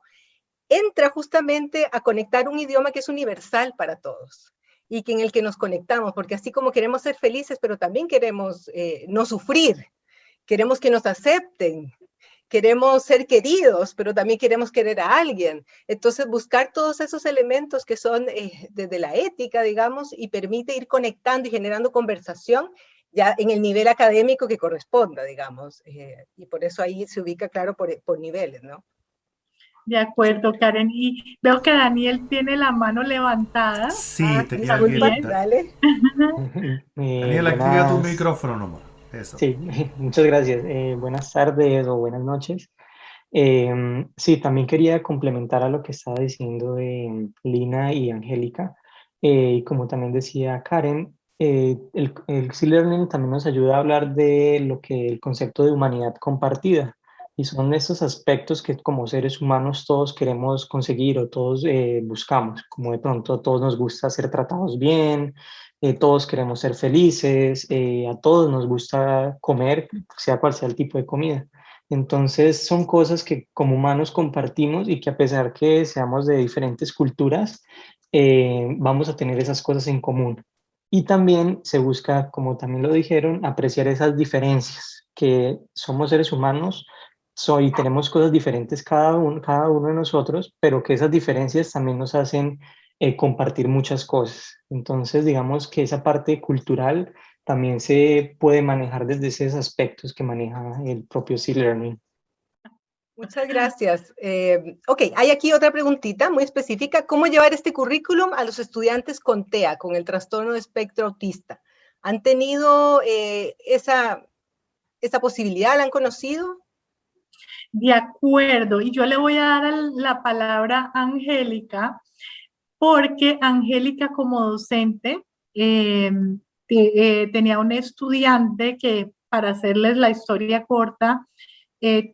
entra justamente a conectar un idioma que es universal para todos y que en el que nos conectamos, porque así como queremos ser felices, pero también queremos no sufrir, queremos que nos acepten, queremos ser queridos, pero también queremos querer a alguien. Entonces, buscar todos esos elementos que son desde la ética, digamos, y permite ir conectando y generando conversación ya en el nivel académico que corresponda, digamos, y por eso ahí se ubica, claro, por niveles, ¿no? De acuerdo, Karen. Y veo que Daniel tiene la mano levantada. Sí, tenía Disculpa, que... dale. Daniel, activa tu micrófono nomás. Eso. Sí, muchas gracias. Buenas tardes o buenas noches. Sí, también quería complementar a lo que estaba diciendo Lina y Angélica. Y como también decía Karen, el C-Learning también nos ayuda a hablar de lo que el concepto de humanidad compartida. Y son estos aspectos que como seres humanos todos queremos conseguir o todos buscamos. Como de pronto a todos nos gusta ser tratados bien, todos queremos ser felices, a todos nos gusta comer, sea cual sea el tipo de comida. Entonces son cosas que como humanos compartimos y que a pesar que seamos de diferentes culturas, vamos a tener esas cosas en común. Y también se busca, como también lo dijeron, apreciar esas diferencias, que somos seres humanos, y tenemos cosas diferentes cada uno de nosotros, pero que esas diferencias también nos hacen compartir muchas cosas. Entonces, digamos que esa parte cultural también se puede manejar desde esos aspectos que maneja el propio C-Learning. Muchas gracias. Ok, hay aquí otra preguntita muy específica. ¿Cómo llevar este currículum a los estudiantes con TEA, con el trastorno de espectro autista? ¿Han tenido esa posibilidad? ¿La han conocido? De acuerdo, y yo le voy a dar la palabra a Angélica, porque Angélica como docente tenía un estudiante que, para hacerles la historia corta,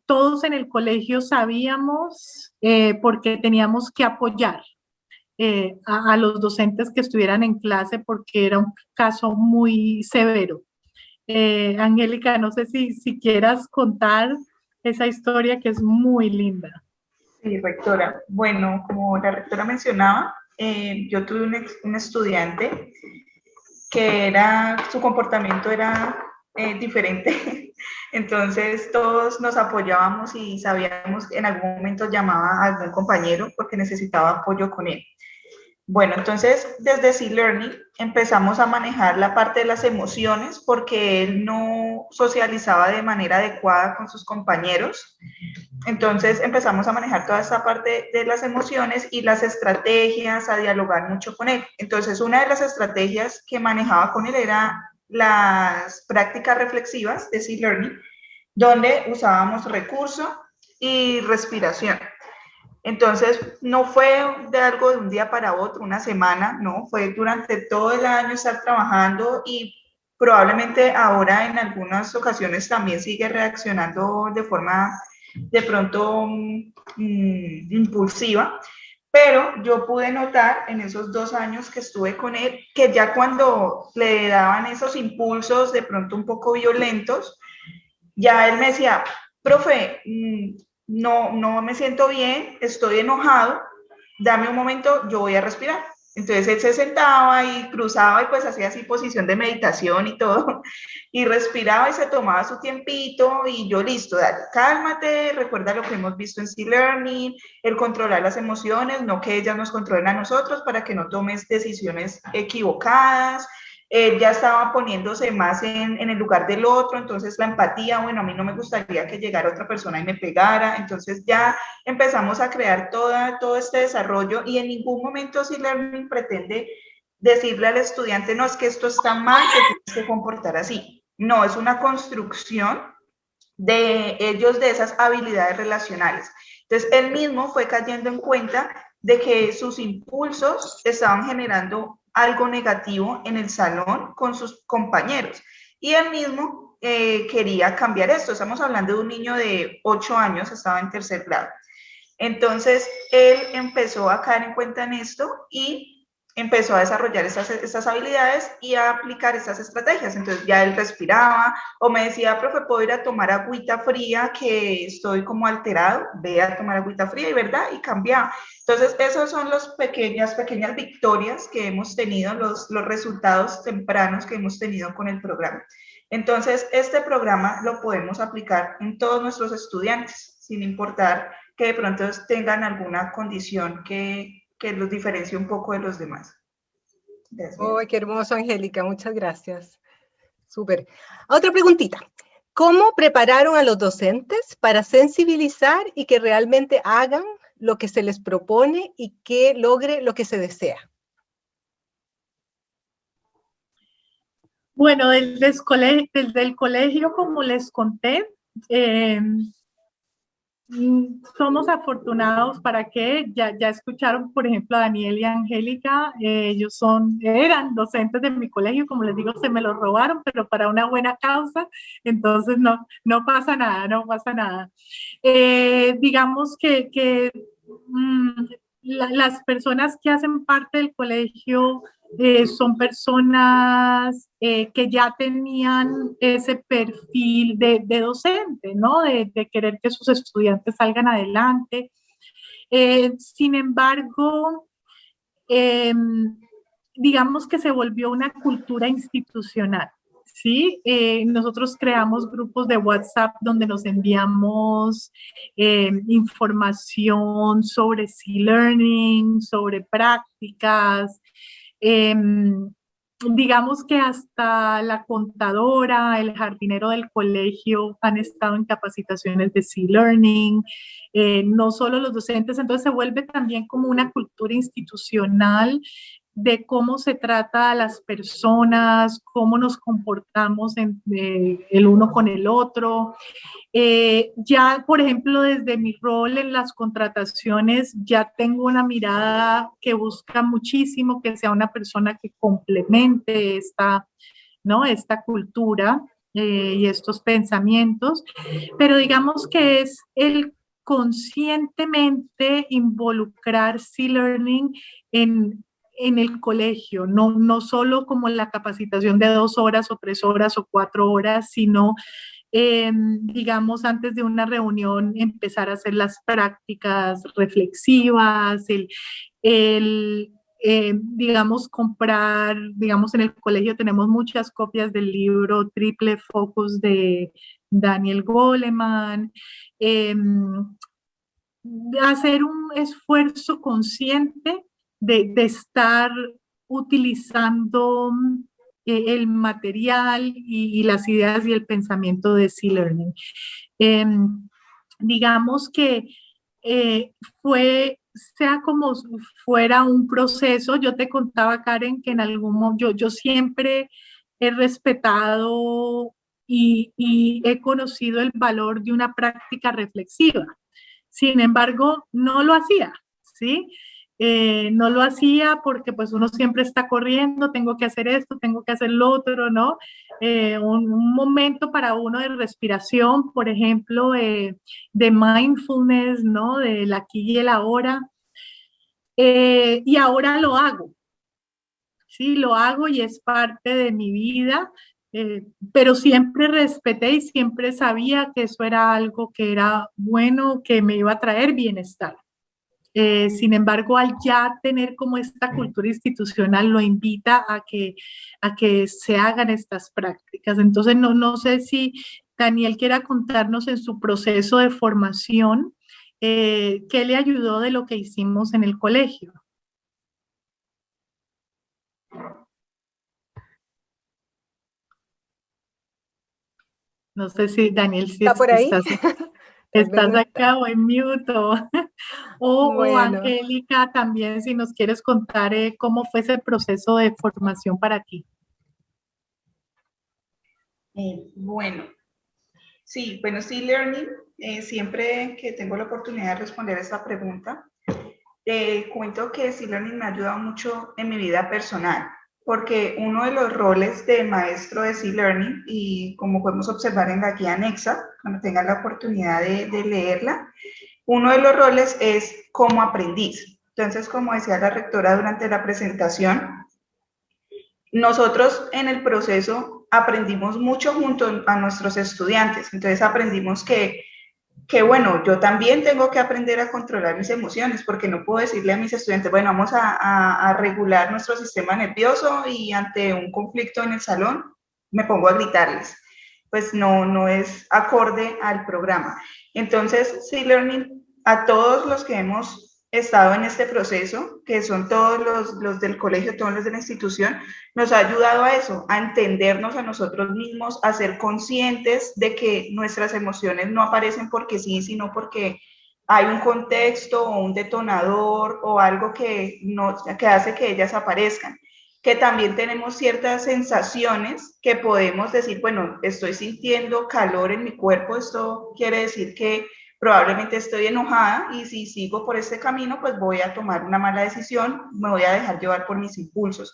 todos en el colegio sabíamos porque teníamos que apoyar a los docentes que estuvieran en clase porque era un caso muy severo. Angélica, no sé si quieras contar esa historia que es muy linda. Sí, rectora. Bueno, como la rectora mencionaba, yo tuve un estudiante que su comportamiento era diferente. Entonces todos nos apoyábamos y sabíamos que en algún momento llamaba a algún compañero porque necesitaba apoyo con él. Bueno, entonces desde C-Learning empezamos a manejar la parte de las emociones porque él no socializaba de manera adecuada con sus compañeros. Entonces empezamos a manejar toda esta parte de las emociones y las estrategias, a dialogar mucho con él. Entonces una de las estrategias que manejaba con él era las prácticas reflexivas de C-Learning, donde usábamos recurso y respiración. Entonces, no fue de algo de un día para otro, una semana, no, fue durante todo el año estar trabajando y probablemente ahora en algunas ocasiones también sigue reaccionando de forma de pronto impulsiva, pero yo pude notar en esos 2 años que estuve con él que ya cuando le daban esos impulsos de pronto un poco violentos, ya él me decía, profe, no me siento bien, estoy enojado, dame un momento, yo voy a respirar. Entonces él se sentaba y cruzaba y pues hacía así posición de meditación y todo, y respiraba y se tomaba su tiempito y yo listo, dale, cálmate, recuerda lo que hemos visto en C-Learning, el controlar las emociones, no que ellas nos controlen a nosotros para que no tomes decisiones equivocadas. Ya estaba poniéndose más en el lugar del otro, entonces la empatía, bueno, a mí no me gustaría que llegara otra persona y me pegara, entonces ya empezamos a crear todo este desarrollo y en ningún momento C-Learning pretende decirle al estudiante, no, es que esto está mal, que tienes que comportar así. No, es una construcción de ellos, de esas habilidades relacionales. Entonces, él mismo fue cayendo en cuenta de que sus impulsos estaban generando algo negativo en el salón con sus compañeros. Y él mismo quería cambiar esto. Estamos hablando de un niño de 8 años, estaba en 3er grado. Entonces, él empezó a caer en cuenta en esto y empezó a desarrollar estas habilidades y a aplicar estas estrategias. Entonces ya él respiraba o me decía, profe, ¿puedo ir a tomar agüita fría que estoy como alterado? Ve a tomar agüita fría y verdad, y cambiaba. Entonces esos son las pequeñas victorias que hemos tenido, los resultados tempranos que hemos tenido con el programa. Entonces este programa lo podemos aplicar en todos nuestros estudiantes, sin importar que de pronto tengan alguna condición que los diferencie un poco de los demás. Gracias. ¡Oh, qué hermoso, Angélica! Muchas gracias. Súper. Otra preguntita. ¿Cómo prepararon a los docentes para sensibilizar y que realmente hagan lo que se les propone y que logre lo que se desea? Bueno, desde el colegio, como les conté, somos afortunados para que ya escucharon, por ejemplo, a Daniel y a Angélica, ellos eran docentes de mi colegio, como les digo, se me los robaron, pero para una buena causa, entonces no pasa nada, no pasa nada. Digamos que las personas que hacen parte del colegio son personas que ya tenían ese perfil de docente, ¿no? De querer que sus estudiantes salgan adelante. Sin embargo, digamos que se volvió una cultura institucional, ¿sí? Nosotros creamos grupos de WhatsApp donde nos enviamos información sobre C-Learning, sobre prácticas. Digamos que hasta la contadora, el jardinero del colegio han estado en capacitaciones de C-Learning, no solo los docentes, entonces se vuelve también como una cultura institucional de cómo se trata a las personas, cómo nos comportamos el uno con el otro. Ya, por ejemplo, desde mi rol en las contrataciones, ya tengo una mirada que busca muchísimo que sea una persona que complemente esta cultura y estos pensamientos, pero digamos que es el conscientemente involucrar C-Learning en el colegio, no solo como la capacitación de 2 horas o 3 horas o 4 horas, sino, digamos, antes de una reunión empezar a hacer las prácticas reflexivas, digamos, comprar, digamos, en el colegio tenemos muchas copias del libro Triple Focus de Daniel Goleman, hacer un esfuerzo consciente de estar utilizando el material y las ideas y el pensamiento de C-Learning. Digamos que sea como fuera un proceso, yo te contaba, Karen, que en algún momento yo siempre he respetado y he conocido el valor de una práctica reflexiva. Sin embargo, no lo hacía, ¿sí? No lo hacía porque pues uno siempre está corriendo, tengo que hacer esto, tengo que hacer lo otro, ¿no? Un momento para uno de respiración, por ejemplo, de mindfulness, ¿no? Del aquí y el ahora. Y ahora lo hago, ¿sí? Lo hago y es parte de mi vida, pero siempre respeté y siempre sabía que eso era algo que era bueno, que me iba a traer bienestar. Sin embargo, al ya tener como esta cultura institucional, lo invita a que se hagan estas prácticas. Entonces, no sé si Daniel quiera contarnos en su proceso de formación, qué le ayudó de lo que hicimos en el colegio. No sé si Daniel, si ¿Está por ahí? estás acá o en mute o Bueno. Angélica también, si nos quieres contar cómo fue ese proceso de formación para ti. Bueno, sí, C-Learning, siempre que tengo la oportunidad de responder esta pregunta, cuento que C-Learning me ha ayudado mucho en mi vida personal, porque uno de los roles de maestro de C-Learning, y como podemos observar en la guía anexa, cuando tengan la oportunidad de leerla, uno de los roles es como aprendiz. Entonces, como decía la rectora durante la presentación, nosotros en el proceso aprendimos mucho junto a nuestros estudiantes. Entonces aprendimos que bueno, yo también tengo que aprender a controlar mis emociones, porque no puedo decirle a mis estudiantes, bueno, vamos a regular nuestro sistema nervioso y ante un conflicto en el salón me pongo a gritarles. Pues no es acorde al programa. Entonces, C-Learning, a todos los que hemos estado en este proceso, que son todos los del colegio, todos los de la institución, nos ha ayudado a eso, a entendernos a nosotros mismos, a ser conscientes de que nuestras emociones no aparecen porque sí, sino porque hay un contexto o un detonador o algo que hace que ellas aparezcan. Que también tenemos ciertas sensaciones que podemos decir, bueno, estoy sintiendo calor en mi cuerpo, esto quiere decir que probablemente estoy enojada y si sigo por este camino, pues voy a tomar una mala decisión, me voy a dejar llevar por mis impulsos.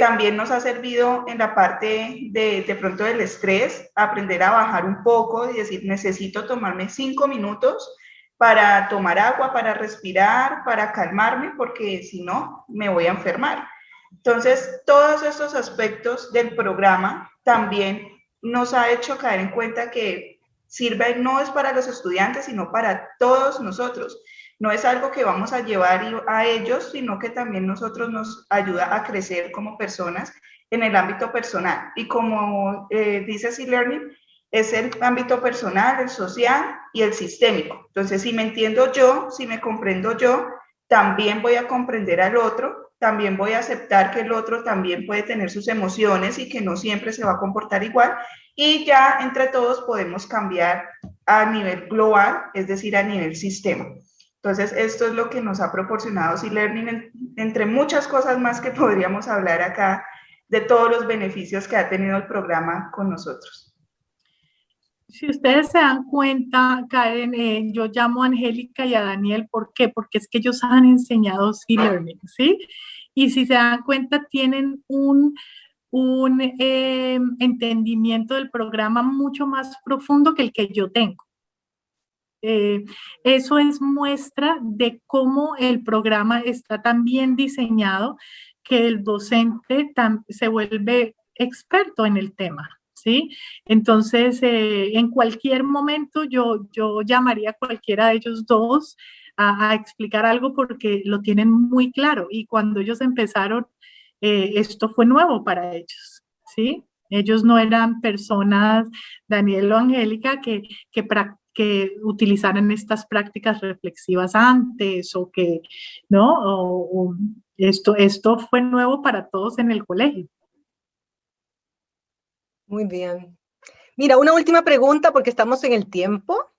También nos ha servido en la parte de pronto del estrés, aprender a bajar un poco y decir, necesito tomarme 5 minutos para tomar agua, para respirar, para calmarme, porque si no, me voy a enfermar. Entonces, todos estos aspectos del programa también nos ha hecho caer en cuenta que sirve no es para los estudiantes, sino para todos nosotros. no es algo que vamos a llevar a ellos, sino que también nosotros nos ayuda a crecer como personas en el ámbito personal. Y como dice C-Learning, es el ámbito personal, el social y el sistémico. Entonces, si me entiendo yo, si me comprendo yo, también voy a comprender al otro, también voy a aceptar que el otro también puede tener sus emociones y que no siempre se va a comportar igual, y ya entre todos podemos cambiar a nivel global, es decir, a nivel sistema. Entonces, esto es lo que nos ha proporcionado C-Learning, entre muchas cosas más que podríamos hablar acá, de todos los beneficios que ha tenido el programa con nosotros. Si ustedes se dan cuenta, Karen, yo llamo a Angélica y a Daniel, ¿por qué? Porque es que ellos han enseñado C-Learning, ¿sí? Y si se dan cuenta, tienen un entendimiento del programa mucho más profundo que el que yo tengo. Eso es muestra de cómo el programa está tan bien diseñado que el docente se vuelve experto en el tema, ¿sí? Entonces, en cualquier momento yo llamaría a cualquiera de ellos dos a explicar algo porque lo tienen muy claro. Y cuando ellos empezaron, esto fue nuevo para ellos, ¿sí? Ellos no eran personas, Daniel o Angélica, que utilizaran estas prácticas reflexivas antes o que, ¿no? Esto fue nuevo para todos en el colegio. Muy bien. Mira, una última pregunta porque estamos en el tiempo,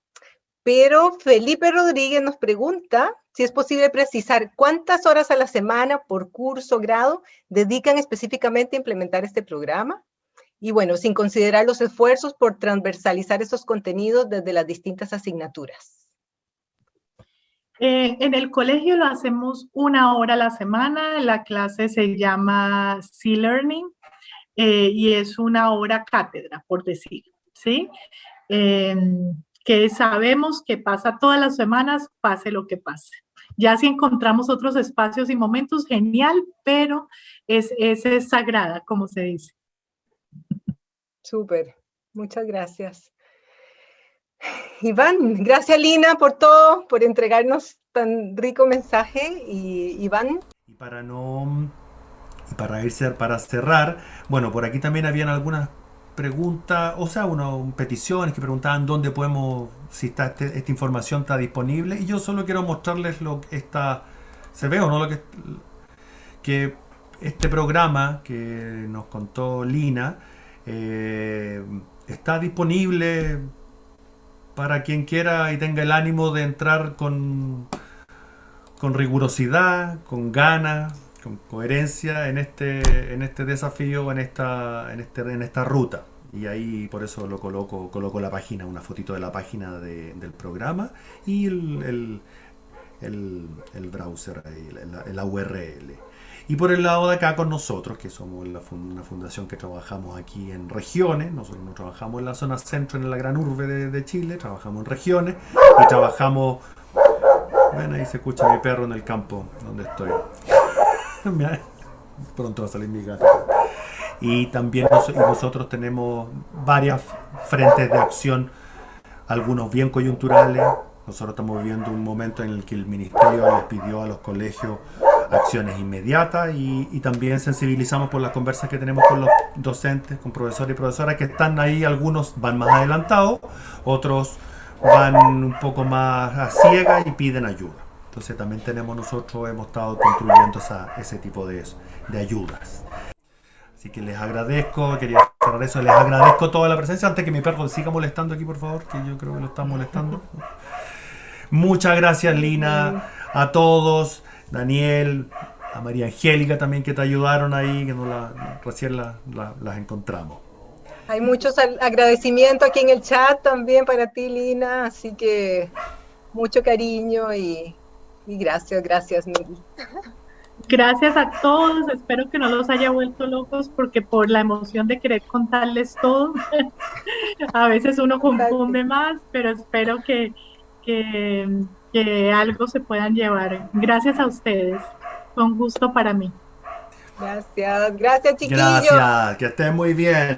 pero Felipe Rodríguez nos pregunta si es posible precisar cuántas horas a la semana por curso o grado dedican específicamente a implementar este programa. Y bueno, sin considerar los esfuerzos por transversalizar esos contenidos desde las distintas asignaturas. En el colegio lo hacemos 1 hora a la semana, la clase se llama C-Learning y es 1 hora cátedra, por decir, ¿sí? Que sabemos que pasa todas las semanas, pase lo que pase. Ya si encontramos otros espacios y momentos, genial, pero es sagrada, como se dice. Súper, muchas gracias. Iván, gracias Lina por todo, por entregarnos tan rico mensaje. Y Iván. Y para cerrar, bueno, por aquí también habían algunas preguntas, o sea, peticiones que preguntaban dónde podemos, si está esta información está disponible, y yo solo quiero mostrarles se ve o no que este programa que nos contó Lina está disponible para quien quiera y tenga el ánimo de entrar con rigurosidad, con ganas, con coherencia en este desafío, en esta ruta. Y ahí por eso lo coloco la página, una fotito de la página del programa y el browser, la URL. Y por el lado de acá con nosotros, que somos una fundación que trabajamos aquí en regiones, nosotros no trabajamos en la zona centro, en la gran urbe de Chile, trabajamos en regiones y trabajamos, ven ahí se escucha mi perro en el campo donde estoy, pronto va a salir mi gato. Y también nosotros tenemos varias frentes de acción, algunos bien coyunturales. Nosotros estamos viviendo un momento en el que el ministerio les pidió a los colegios acciones inmediatas y también sensibilizamos por las conversas que tenemos con los docentes, con profesores y profesoras que están ahí. Algunos van más adelantados, otros van un poco más a ciegas y piden ayuda. Entonces también nosotros hemos estado construyendo ese tipo de ayudas. Así que les agradezco, quería cerrar eso, les agradezco toda la presencia. Antes que mi perro siga molestando aquí, por favor, que yo creo que lo está molestando. Muchas gracias, Lina, a todos. Daniel, a María Angélica también que te ayudaron ahí, que recién las encontramos. Hay muchos agradecimientos aquí en el chat también para ti, Lina, así que mucho cariño y gracias mil. Gracias a todos, espero que no los haya vuelto locos porque por la emoción de querer contarles todo, a veces uno confunde más, pero espero que algo se puedan llevar. Gracias a ustedes, fue un gusto para mí. Gracias chiquillos. Gracias, que estén muy bien.